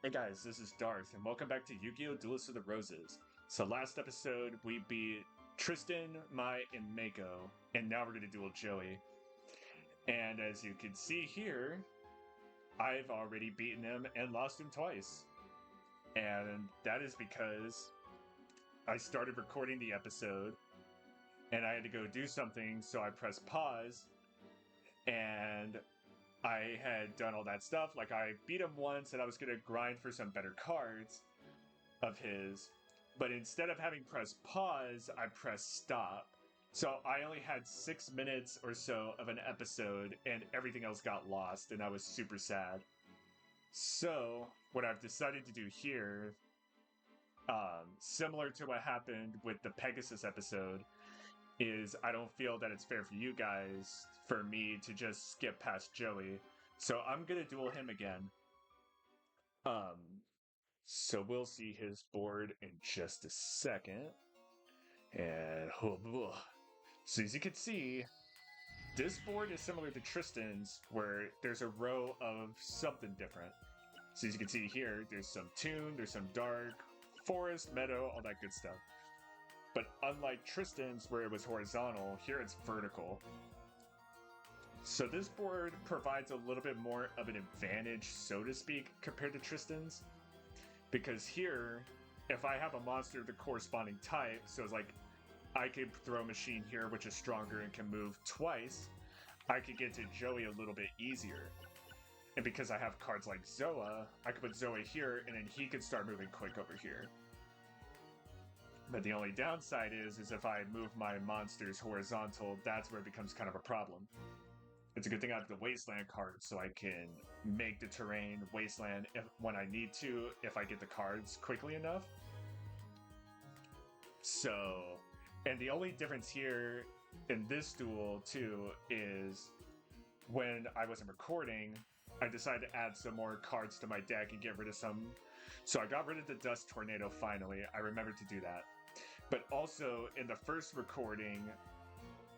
Hey guys, this is Darth, and welcome back to Yu-Gi-Oh! Duelist of the Roses. So last episode, we beat Tristan, Mai, and Mako, and now we're going to duel Joey. And as you can see here, I've already beaten him and lost him twice. And that is because I started recording the episode, and I had to go do something, so I pressed pause, and I had done all that stuff. Like, I beat him once, and I was going to grind for some better cards of his. But instead of having pressed pause, I pressed stop. So I only had 6 minutes or so of an episode, and everything else got lost, and I was super sad. So what I've decided to do here, similar to what happened with the Pegasus episode, is I don't feel that it's fair for you guys for me to just skip past Joey. So I'm going to duel him again. So we'll see his board in just a second. And so as you can see, this board is similar to Tristan's, where there's a row of something different. So as you can see here, there's some Toon, there's some Dark, Forest, Meadow, all that good stuff. But unlike Tristan's, where it was horizontal, here it's vertical. So this board provides a little bit more of an advantage, so to speak, compared to Tristan's. Because here, if I have a monster of the corresponding type, so it's like I could throw a machine here, which is stronger and can move twice, I could get to Joey a little bit easier. And because I have cards like Zoa, I could put Zoa here, and then he could start moving quick over here. But the only downside is if I move my monsters horizontal, that's where it becomes kind of a problem. It's a good thing I have the Wasteland card, so I can make the terrain Wasteland when I need to, if I get the cards quickly enough. So, and the only difference here in this duel, too, is when I wasn't recording, I decided to add some more cards to my deck and get rid of some. So I got rid of the Dust Tornado finally. I remembered to do that. But also, in the first recording,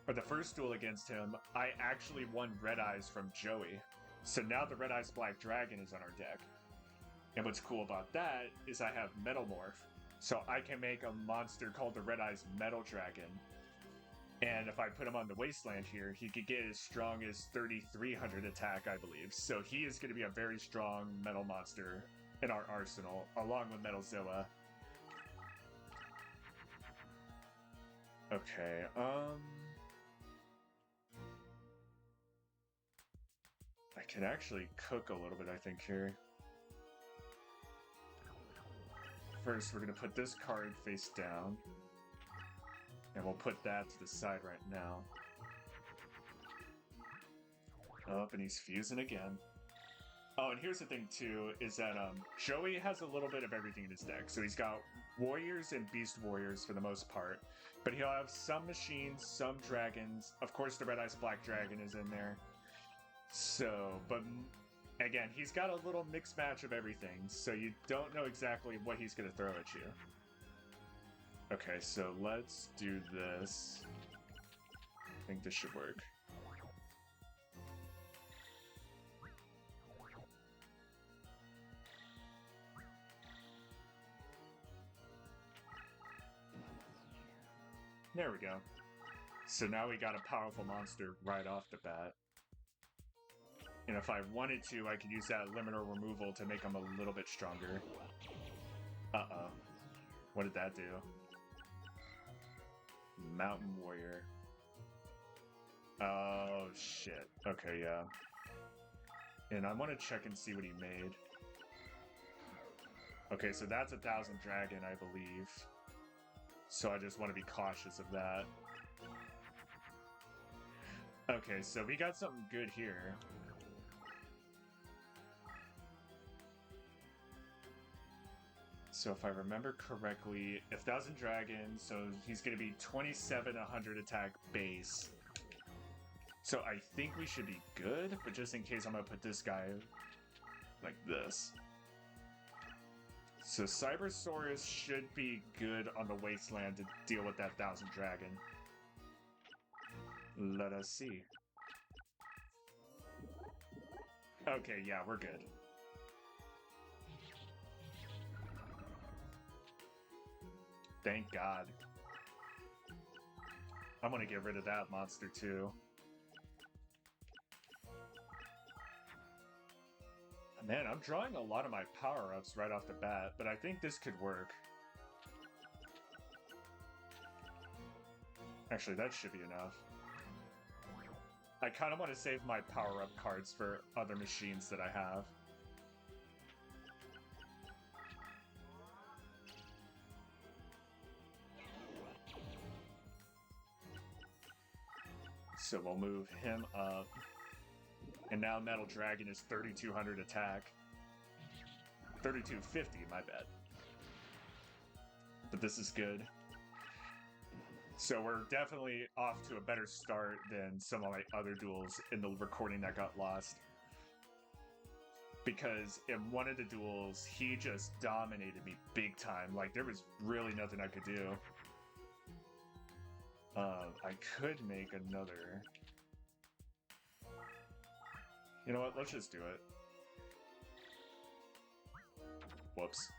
or the first duel against him, I actually won Red Eyes from Joey. So now the Red Eyes Black Dragon is on our deck. And what's cool about that is I have Metal Morph. So I can make a monster called the Red Eyes Metal Dragon. And if I put him on the Wasteland here, he could get as strong as 3,300 attack, I believe. So he is going to be a very strong metal monster in our arsenal, along with Metal Zoa. Okay, I can actually cook a little bit, I think, here. First, we're going to put this card face down. And we'll put that to the side right now. Oh, and he's fusing again. Oh, and here's the thing, too, is that Joey has a little bit of everything in his deck. So he's got Warriors and Beast Warriors for the most part. But he'll have some machines, some dragons. Of course, the Red Eyes Black Dragon is in there. So, but again, he's got a little mixed match of everything. So you don't know exactly what he's going to throw at you. Okay, so let's do this. I think this should work. There we go. So now we got a powerful monster right off the bat. And if I wanted to, I could use that limiter removal to make him a little bit stronger. Uh-oh. What did that do? Mountain Warrior. Oh, shit. Okay, yeah. And I want to check and see what he made. Okay, so that's 1,000 Dragon, I believe. So I just want to be cautious of that. Okay, so we got something good here. So if I remember correctly, 1,000 Dragon, so he's going to be 2,700 attack base. So I think we should be good, but just in case, I'm going to put this guy like this. So Cybersaurus should be good on the Wasteland to deal with that 1,000 Dragon. Let us see. Okay, yeah, we're good. Thank God. I'm gonna get rid of that monster too. Man, I'm drawing a lot of my power-ups right off the bat, but I think this could work. Actually, that should be enough. I kind of want to save my power-up cards for other machines that I have. So we'll move him up. And now Metal Dragon is 3,200 attack. 3,250, my bad. But this is good. So we're definitely off to a better start than some of my other duels in the recording that got lost. Because in one of the duels, he just dominated me big time. Like, there was really nothing I could do. I could make another... You know what? Let's just do it. Whoops.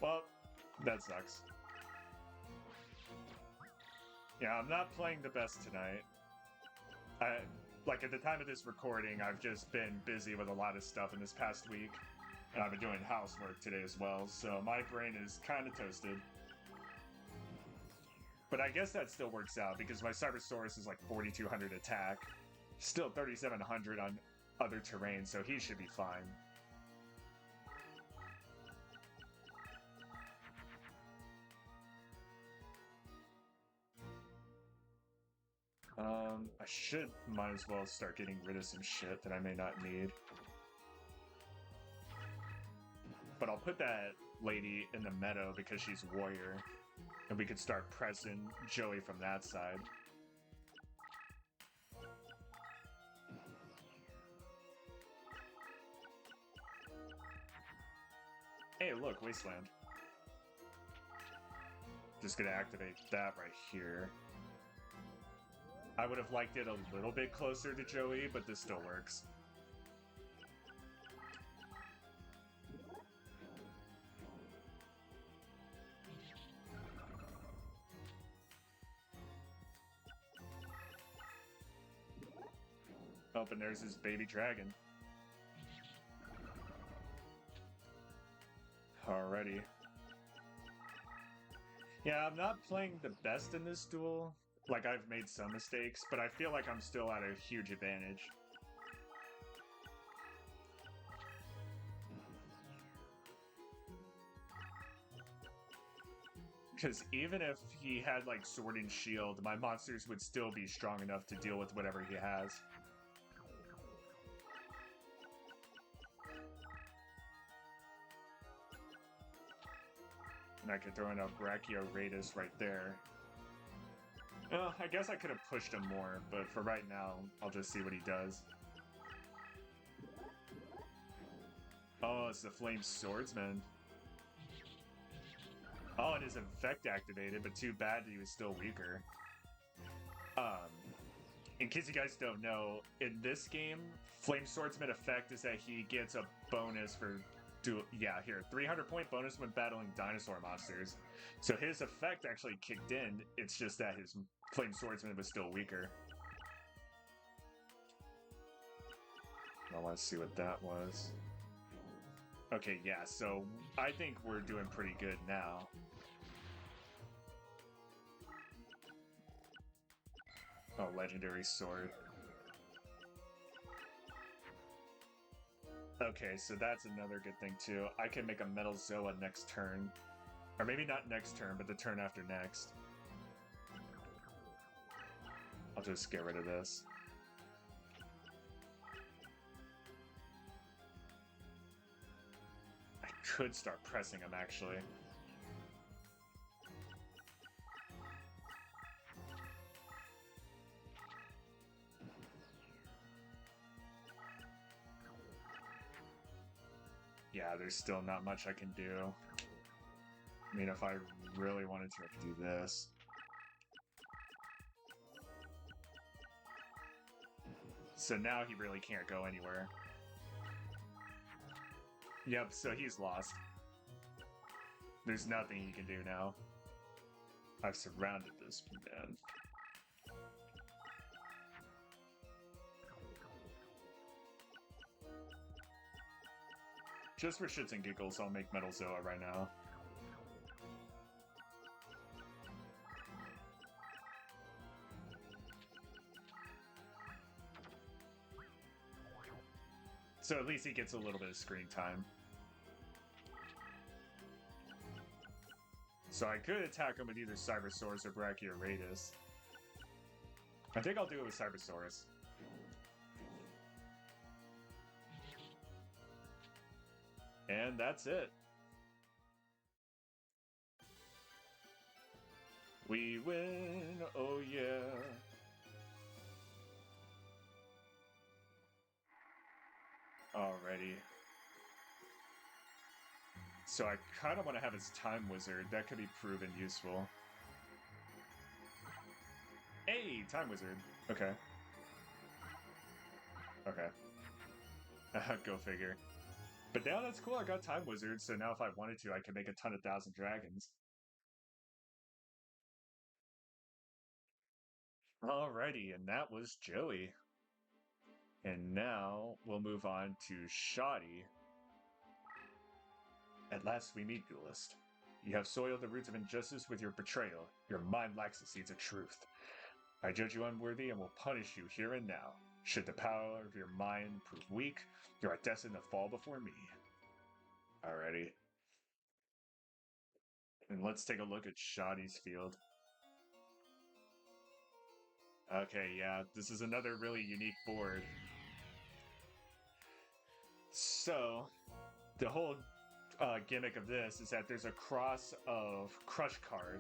Well, that sucks. Yeah, I'm not playing the best tonight. Like, at the time of this recording, I've just been busy with a lot of stuff in this past week. And I've been doing housework today as well, so my brain is kind of toasted. But I guess that still works out, because my Cybersaurus is like 4,200 attack. Still 3,700 on other terrain, so he should be fine. Might as well start getting rid of some shit that I may not need. But I'll put that lady in the meadow because she's warrior. And we could start pressing Joey from that side. Hey, look, Wasteland. Just gonna activate that right here. I would have liked it a little bit closer to Joey, but this still works. Oh, and there's his baby dragon. Alrighty. Yeah, I'm not playing the best in this duel. Like, I've made some mistakes, but I feel like I'm still at a huge advantage. Because even if he had, like, Sword and Shield, my monsters would still be strong enough to deal with whatever he has. And I could throw in a Brachioradus right there. Well, I guess I could have pushed him more, but for right now, I'll just see what he does. Oh, it's the Flame Swordsman. Oh, and his effect activated, but too bad he was still weaker. In case you guys don't know, in this game, Flame Swordsman effect is that he gets a bonus for... Yeah, here, 300-point bonus when battling dinosaur monsters. So his effect actually kicked in, it's just that his Flame Swordsman was still weaker. I want to see what that was. Okay, yeah, so I think we're doing pretty good now. Oh, Legendary Sword. Okay, so that's another good thing too. I can make a Metal Zoa next turn. Or maybe not next turn, but the turn after next. I'll just get rid of this. I could start pressing him, actually. Yeah, there's still not much I can do. I mean, if I really wanted to, I could do this. So now he really can't go anywhere. Yep, so he's lost. There's nothing he can do now. I've surrounded this man. Just for shits and giggles, I'll make Metal Zoa right now. So at least he gets a little bit of screen time. So I could attack him with either Cybersaurus or Brachioradus. I think I'll do it with Cybersaurus. And that's it. We win, oh yeah. Alrighty. So I kind of want to have his Time Wizard. That could be proven useful. Hey, Time Wizard. Okay. Okay. Go figure. But now that's cool, I got Time Wizard, so now if I wanted to, I could make a ton of Thousand Dragons. Alrighty, and that was Joey. And now we'll move on to Shoddy. At last we meet, Duelist. You have soiled the roots of injustice with your betrayal. Your mind lacks the seeds of truth. I judge you unworthy and will punish you here and now. Should the power of your mind prove weak, you are destined to fall before me. Alrighty. And let's take a look at Shoddy's field. Okay, yeah, this is another really unique board. So, the whole gimmick of this is that there's a cross of Crush card,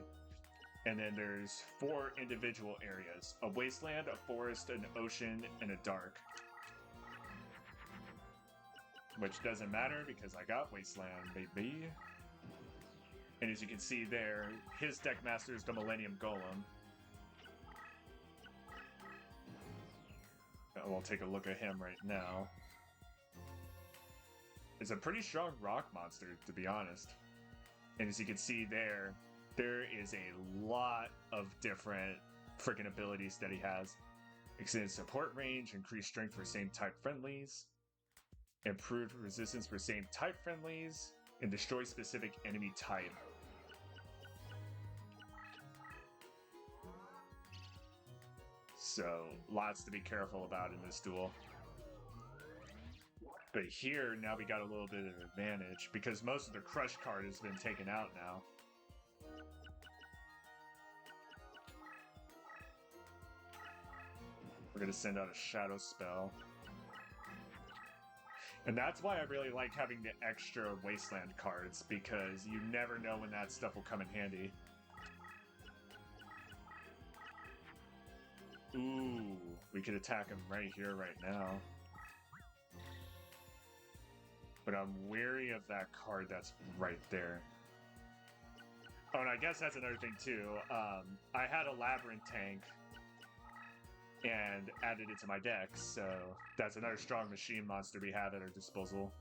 and then there's 4 individual areas: a wasteland, a forest, an ocean, and a dark. Which doesn't matter because I got wasteland, baby. And as you can see there, his deck master is the Millennium Golem. We'll take a look at him right now. It's a pretty strong rock monster, to be honest. And as you can see there, there is a lot of different freaking abilities that he has. Extended support range, increased strength for same type friendlies, improved resistance for same type friendlies, and destroy specific enemy type. So, lots to be careful about in this duel. But here, now we got a little bit of an advantage, because most of the Crush card has been taken out now. We're going to send out a Shadow Spell. And that's why I really like having the extra Wasteland cards, because you never know when that stuff will come in handy. Ooh, we could attack him right here, right now. But I'm wary of that card that's right there. Oh, and I guess that's another thing too. I had a Labyrinth tank and added it to my deck, so that's another strong machine monster we have at our disposal.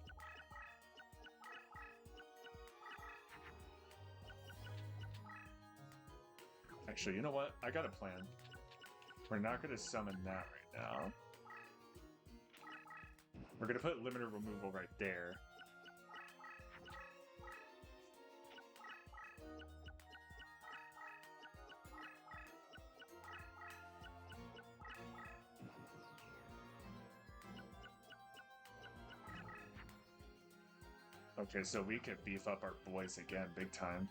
Actually, you know what? I got a plan. We're not going to summon that right now. We're going to put limiter removal right there. Okay, so we could beef up our boys again, big time.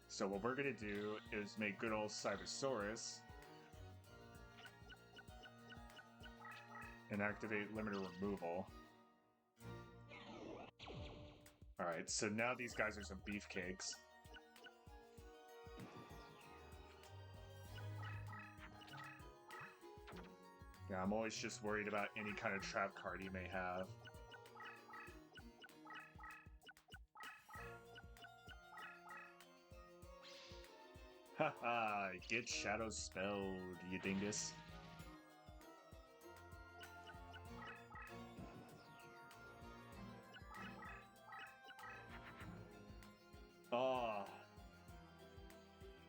So what we're gonna do is make good old Cybersaurus and activate limiter removal. Alright, so now these guys are some beefcakes. Yeah, I'm always just worried about any kind of trap card he may have. Haha, get shadow spelled, you dingus. Oh,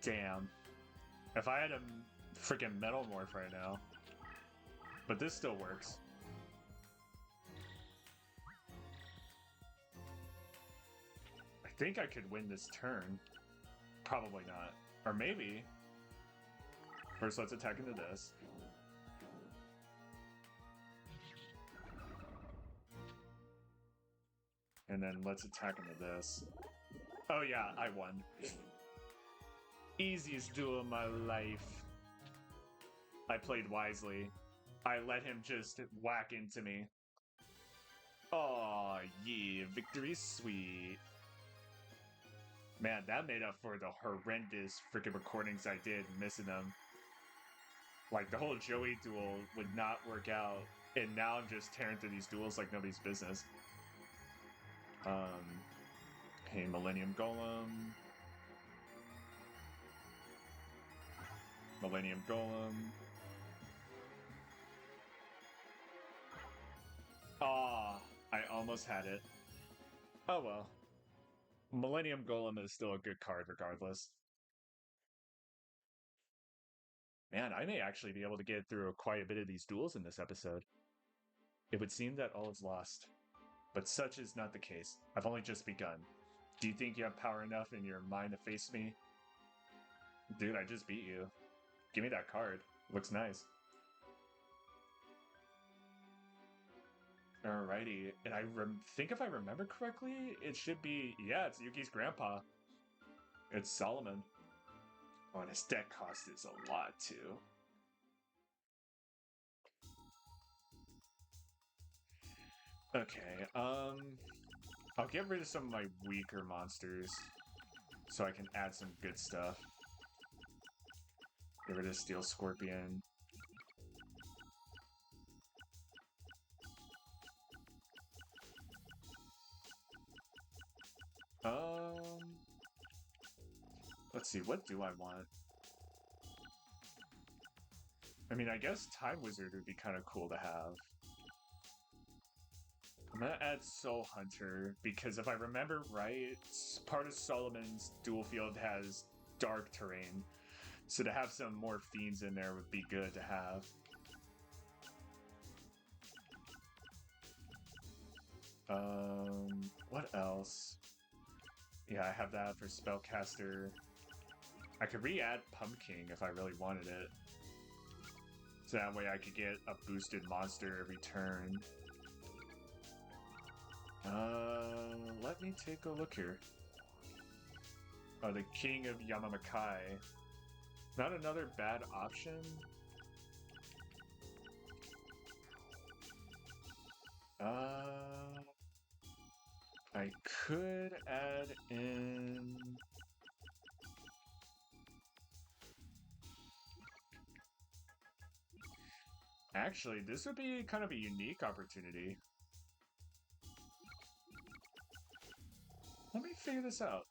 damn. If I had a freaking metal morph right now. But this still works. I think I could win this turn. Probably not. Or maybe. First, let's attack into this. And then let's attack into this. Oh yeah, I won. Easiest duel of my life. I played wisely. I let him just whack into me. Oh yeah, victory's sweet. Man, that made up for the horrendous freaking recordings I did missing them. Like, the whole Joey duel would not work out, and now I'm just tearing through these duels like nobody's business. Hey, Millennium Golem. Millennium Golem. Ah, I almost had it. Oh well. Millennium Golem is still a good card regardless. Man, I may actually be able to get through quite a bit of these duels in this episode. It would seem that all is lost. But such is not the case. I've only just begun. Do you think you have power enough in your mind to face me? Dude, I just beat you. Give me that card. Looks nice. Alrighty, and I think if I remember correctly, it should be, yeah, it's Yuki's grandpa. It's Solomon. Oh, and his deck cost is a lot, too. Okay, I'll get rid of some of my weaker monsters so I can add some good stuff. Get rid of Steel Scorpion. Let's see, what do I want? I mean, I guess Time Wizard would be kind of cool to have. I'm gonna add Soul Hunter, because if I remember right, part of Solomon's dual field has dark terrain. So to have some more fiends in there would be good to have. What else? Yeah, I have that for Spellcaster. I could re-add Pumpkin if I really wanted it. So that way I could get a boosted monster every turn. Let me take a look here. Oh, the King of Yamamakai. Not another bad option. I could add in... Actually, this would be kind of a unique opportunity. Let me figure this out.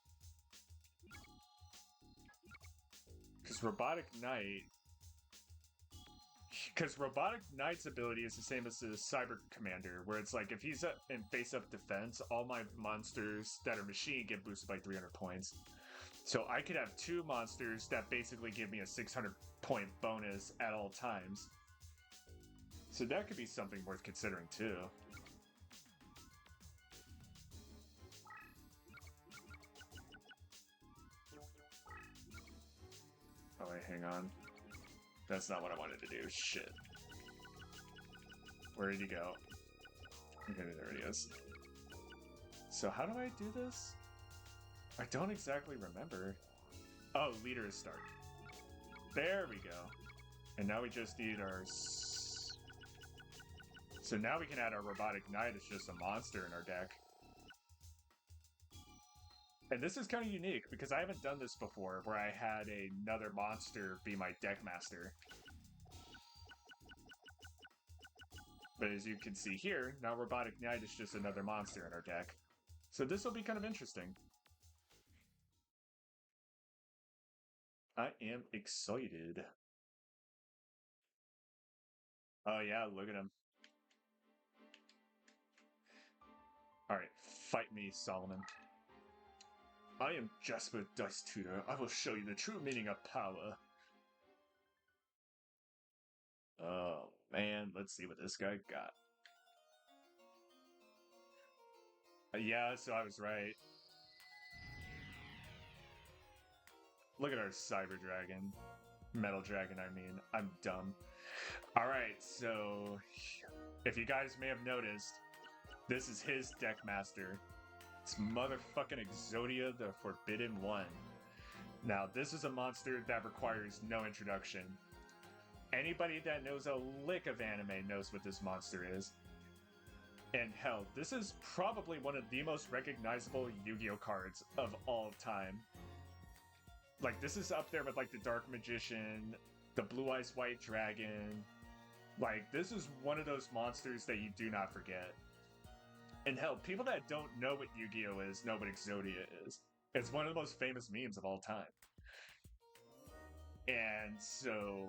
Because Robotic Knight... Because Robotic Knight's ability is the same as the Cyber Commander, where it's like, if he's in face-up defense, all my monsters that are machine get boosted by 300 points. So I could have two monsters that basically give me a 600-point bonus at all times. So that could be something worth considering, too. Oh, wait, hang on. That's not what I wanted to do. Shit. Where did he go? Okay, there he is. So how do I do this? I don't exactly remember. Oh, leader is start. There we go. And now we just need our... So now we can add our Robotic Knight as just a monster in our deck. And this is kind of unique, because I haven't done this before, where I had another monster be my deck master. But as you can see here, now Robotic Knight is just another monster in our deck. So this will be kind of interesting. I am excited. Oh yeah, look at him. Alright, fight me, Solomon. I am Jasper Dice Tutor. I will show you the true meaning of power. Oh man, let's see what this guy got. Yeah, so I was right. Look at our Cyber Dragon. Metal Dragon, I mean. I'm dumb. Alright, so if you guys may have noticed, this is his deck master. It's motherfucking Exodia the Forbidden One. Now, this is a monster that requires no introduction. Anybody that knows a lick of anime knows what this monster is. And hell, this is probably one of the most recognizable Yu-Gi-Oh cards of all time. Like, this is up there with, like, the Dark Magician, the Blue Eyes White Dragon. Like, this is one of those monsters that you do not forget. And hell, people that don't know what Yu-Gi-Oh is know what Exodia is. It's one of the most famous memes of all time. And so,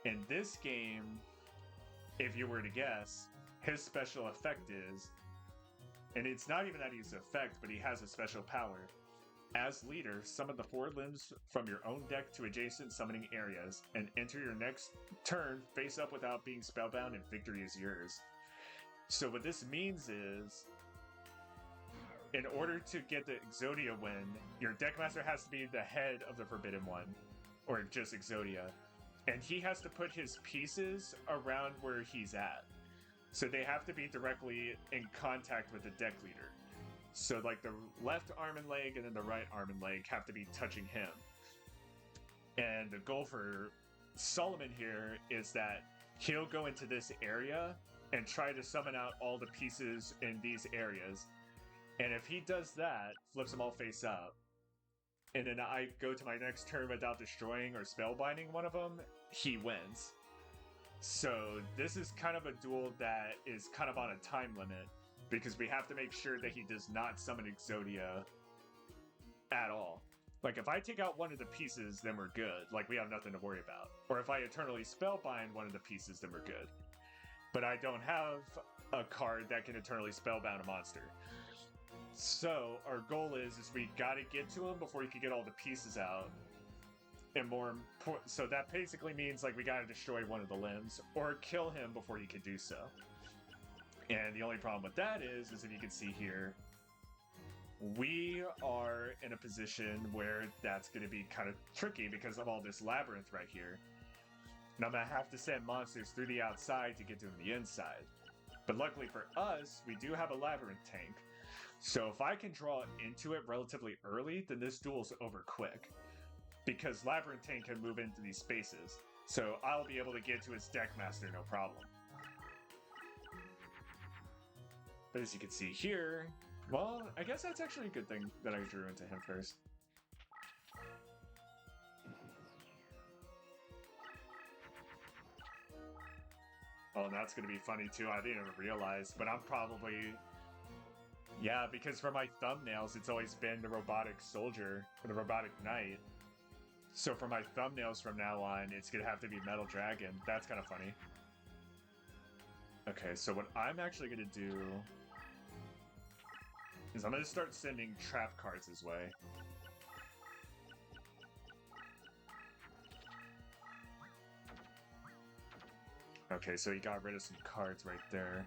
in this game, if you were to guess, his special effect is, and it's not even that he's an effect, but he has a special power. As leader, summon the 4 limbs from your own deck to adjacent summoning areas, and enter your next turn face up without being spellbound, and victory is yours. So what this means is, in order to get the Exodia win, your deckmaster has to be the head of the Forbidden One, or just Exodia, and he has to put his pieces around where he's at. So they have to be directly in contact with the deck leader. So like the left arm and leg and then the right arm and leg have to be touching him. And the goal for Solomon here is that he'll go into this area and try to summon out all the pieces in these areas. And if he does that, flips them all face up, and then I go to my next turn without destroying or spellbinding one of them, he wins. So this is kind of a duel that is kind of on a time limit, because we have to make sure that he does not summon Exodia at all. Like, if I take out one of the pieces, then we're good. Like, we have nothing to worry about. Or if I eternally spellbind one of the pieces, then we're good. But I don't have a card that can eternally spellbound a monster. So, our goal is we gotta get to him before he can get all the pieces out. And so that basically means, like, we gotta destroy one of the limbs, or kill him before he can do so. And the only problem with that is if you can see here, we are in a position where that's going to be kind of tricky because of all this labyrinth right here. And I'm going to have to send monsters through the outside to get to the inside. But luckily for us, we do have a labyrinth tank. So if I can draw into it relatively early, then this duel's over quick. Because labyrinth tank can move into these spaces. So I'll be able to get to his deckmaster, no problem. But as you can see here, well, I guess that's actually a good thing that I drew into him first. Oh, and that's going to be funny too. I didn't even realize, but I'm probably... Yeah, because for my thumbnails, it's always been the robotic soldier, or the robotic knight. So for my thumbnails from now on, it's going to have to be Metal Dragon. That's kind of funny. Okay, so what I'm actually going to do is I'm going to start sending trap cards his way. Okay, so he got rid of some cards right there.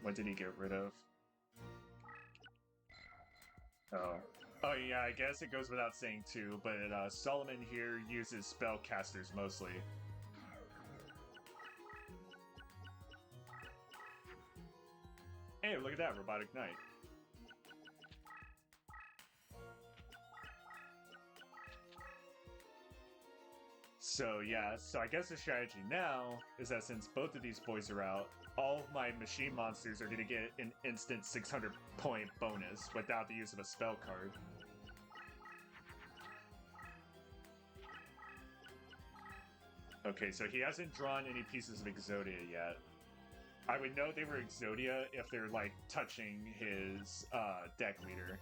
What did he get rid of? Oh yeah, I guess it goes without saying too, but Solomon here uses spellcasters mostly. Hey, look at that, Robotic Knight. So yeah, so I guess the strategy now is that since both of these boys are out, all of my machine monsters are going to get an instant 600 point bonus without the use of a spell card. Okay, so he hasn't drawn any pieces of Exodia yet. I would know they were Exodia if they're, like, touching his deck leader.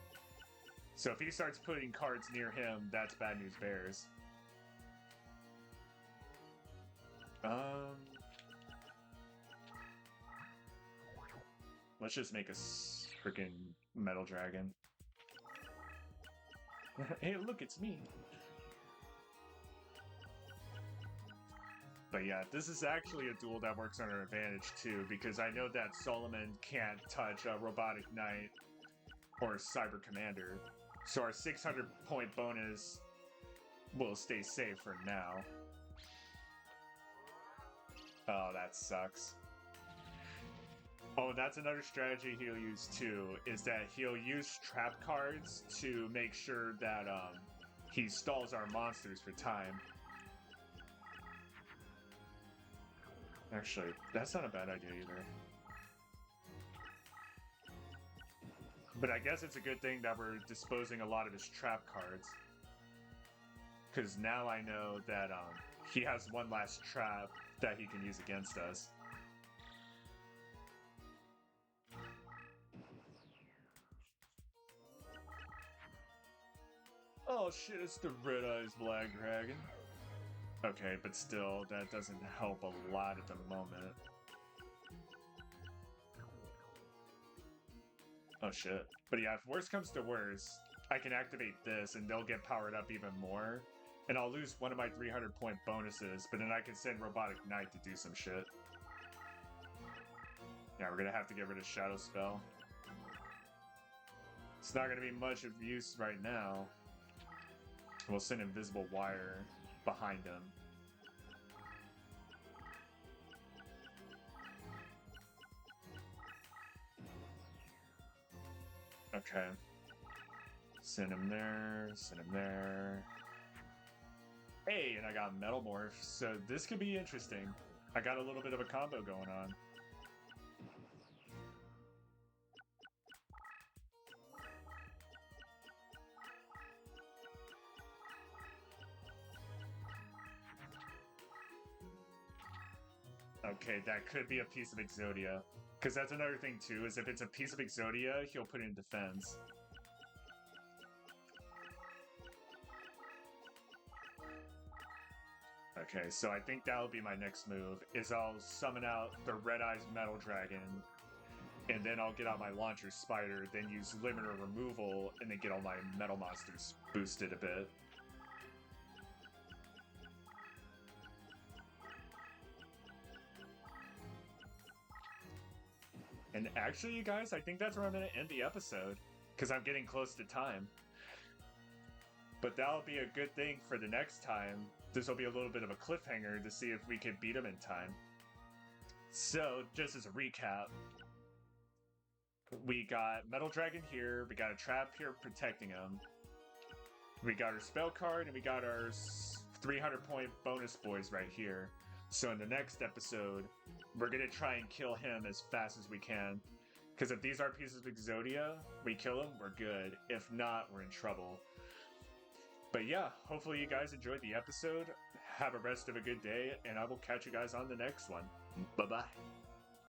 So So if he starts putting cards near him, that's bad news bears. Let's just make a freaking metal dragon. Hey, look, it's me. But yeah, this is actually a duel that works on our advantage too, because I know that Solomon can't touch a Robotic Knight or Cyber Commander. So our 600 point bonus will stay safe for now. Oh, that sucks. Oh, that's another strategy he'll use too, is that he'll use trap cards to make sure that he stalls our monsters for time. Actually, that's not a bad idea either. But I guess it's a good thing that we're disposing a lot of his trap cards. Because now I know that he has one last trap that he can use against us. Oh shit, it's the Red Eyes Black Dragon. Okay, but still, that doesn't help a lot at the moment. Oh shit. But yeah, if worse comes to worse, I can activate this and they'll get powered up even more. And I'll lose one of my 300 point bonuses, but then I can send Robotic Knight to do some shit. Yeah, we're gonna have to get rid of Shadow Spell. It's not gonna be much of use right now. We'll send Invisible Wire behind him. Okay. Send him there, send him there. Hey, and I got Metal Morph, so this could be interesting. I got a little bit of a combo going on. Okay, that could be a piece of Exodia. Because that's another thing too, is if it's a piece of Exodia, he'll put in defense. Okay, so I think that'll be my next move, is I'll summon out the Red Eyes Metal Dragon, and then I'll get out my Launcher Spider, then use Limiter Removal, and then get all my Metal Monsters boosted a bit. And actually, you guys, I think that's where I'm going to end the episode, because I'm getting close to time. But that'll be a good thing for the next time. This will be a little bit of a cliffhanger to see if we can beat him in time. So, just as a recap, we got Metal Dragon here, we got a trap here protecting him, we got our spell card, and we got our 300 point bonus boys right here. So in the next episode, we're going to try and kill him as fast as we can. Because if these are pieces of Exodia, we kill him, we're good. If not, we're in trouble. But yeah, hopefully you guys enjoyed the episode. Have a rest of a good day, and I will catch you guys on the next one. Bye-bye.